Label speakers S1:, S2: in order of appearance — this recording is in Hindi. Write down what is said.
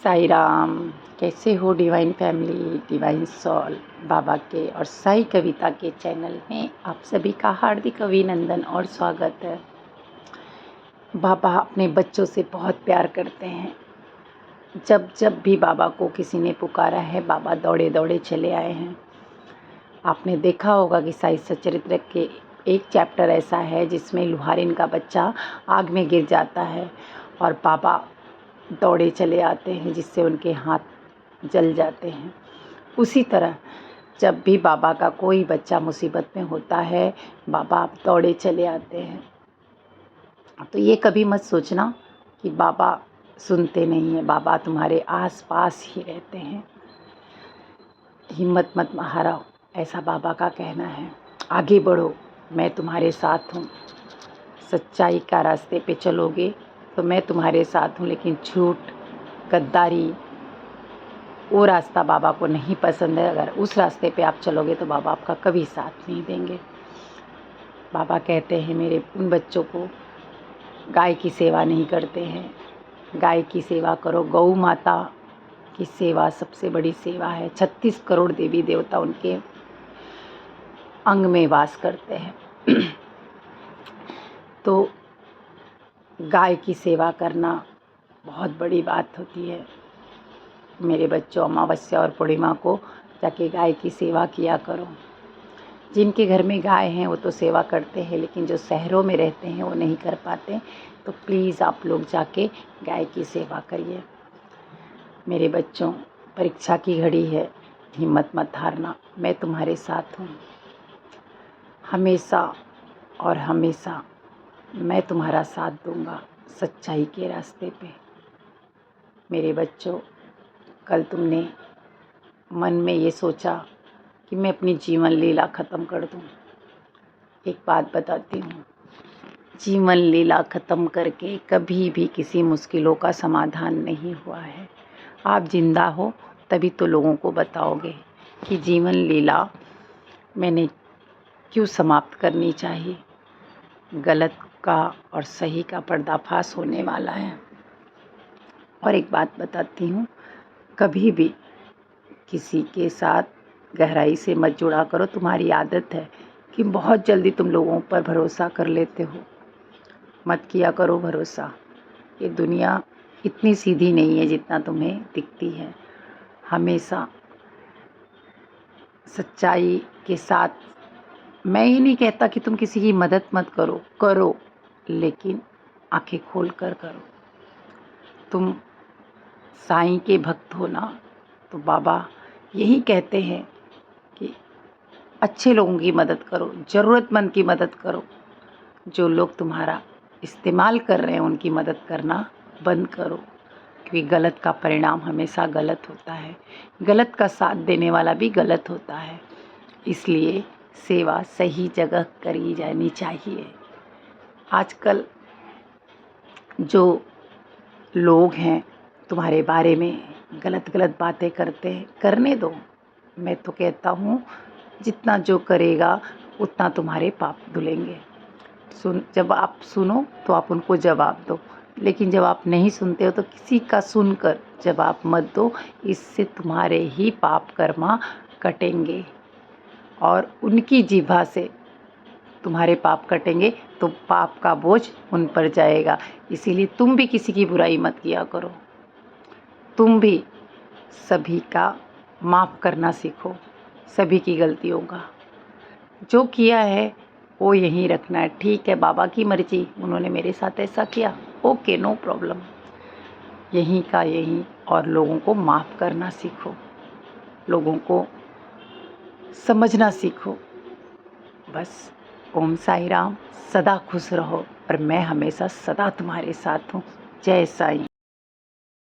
S1: साई राम। कैसे हो डिवाइन फैमिली, डिवाइन सोल बाबा के और साई कविता के चैनल में आप सभी का हार्दिक अभिनंदन और स्वागत है। बाबा अपने बच्चों से बहुत प्यार करते हैं। जब जब भी बाबा को किसी ने पुकारा है, बाबा दौड़े दौड़े चले आए हैं। आपने देखा होगा कि साई सच्चरित्र के एक चैप्टर ऐसा है जिसमें लुहारिन का बच्चा आग में गिर जाता है और बाबा दौड़े चले आते हैं, जिससे उनके हाथ जल जाते हैं। उसी तरह जब भी बाबा का कोई बच्चा मुसीबत में होता है, बाबा दौड़े चले आते हैं। तो ये कभी मत सोचना कि बाबा सुनते नहीं हैं। बाबा तुम्हारे आस पास ही रहते हैं। हिम्मत मत हारो, ऐसा बाबा का कहना है। आगे बढ़ो, मैं तुम्हारे साथ हूँ। सच्चाई का रास्ते पे चलोगे तो मैं तुम्हारे साथ हूँ, लेकिन झूठ, गद्दारी, वो रास्ता बाबा को नहीं पसंद है। अगर उस रास्ते पे आप चलोगे तो बाबा आपका कभी साथ नहीं देंगे। बाबा कहते हैं मेरे उन बच्चों को गाय की सेवा नहीं करते हैं। गाय की सेवा करो। गौ माता की सेवा सबसे बड़ी सेवा है। 36 करोड़ देवी देवता उनके अंग में वास करते हैं। तो गाय की सेवा करना बहुत बड़ी बात होती है। मेरे बच्चों, अमावस्या और पूर्णिमा को जाके गाय की सेवा किया करो। जिनके घर में गाय हैं वो तो सेवा करते हैं, लेकिन जो शहरों में रहते हैं वो नहीं कर पाते। तो प्लीज़ आप लोग जाके गाय की सेवा करिए। मेरे बच्चों, परीक्षा की घड़ी है, हिम्मत मत हारना। मैं तुम्हारे साथ हूँ। हमेशा और हमेशा मैं तुम्हारा साथ दूंगा सच्चाई के रास्ते पे। मेरे बच्चों, कल तुमने मन में ये सोचा कि मैं अपनी जीवन लीला ख़त्म कर दूं। एक बात बताती हूँ, जीवन लीला ख़त्म करके कभी भी किसी मुश्किलों का समाधान नहीं हुआ है। आप जिंदा हो तभी तो लोगों को बताओगे कि जीवन लीला मैंने क्यों समाप्त करनी चाहिए। गलत का और सही का पर्दाफाश होने वाला है। और एक बात बताती हूँ, कभी भी किसी के साथ गहराई से मत जुड़ा करो। तुम्हारी आदत है कि बहुत जल्दी तुम लोगों पर भरोसा कर लेते हो। मत किया करो भरोसा। ये दुनिया इतनी सीधी नहीं है जितना तुम्हें दिखती है। हमेशा सच्चाई के साथ। मैं ये नहीं कहता कि तुम किसी की मदद मत करो, करो, लेकिन आंखें खोल कर करो। तुम साईं के भक्त हो ना, तो बाबा यही कहते हैं कि अच्छे लोगों की मदद करो, ज़रूरतमंद की मदद करो। जो लोग तुम्हारा इस्तेमाल कर रहे हैं उनकी मदद करना बंद करो, क्योंकि गलत का परिणाम हमेशा गलत होता है। गलत का साथ देने वाला भी गलत होता है। इसलिए सेवा सही जगह करी जानी चाहिए। आजकल जो लोग हैं तुम्हारे बारे में गलत गलत बातें करते हैं, करने दो। मैं तो कहता हूँ जितना जो करेगा उतना तुम्हारे पाप धुलेंगे। जब आप सुनो तो आप उनको जवाब दो, लेकिन जब आप नहीं सुनते हो तो किसी का सुनकर जवाब मत दो। इससे तुम्हारे ही पाप कर्मा कटेंगे और उनकी जीभा से तुम्हारे पाप कटेंगे तो पाप का बोझ उन पर जाएगा। इसीलिए तुम भी किसी की बुराई मत किया करो। तुम भी सभी का माफ़ करना सीखो, सभी की गलतियों का। जो किया है वो यहीं रखना है। ठीक है, बाबा की मर्जी, उन्होंने मेरे साथ ऐसा किया, ओके, नो प्रॉब्लम। यहीं का यहीं। और लोगों को माफ़ करना सीखो, लोगों को समझना सीखो। बस ओम साई राम। सदा खुश रहो और मैं हमेशा सदा तुम्हारे साथ हूँ। जय साईं।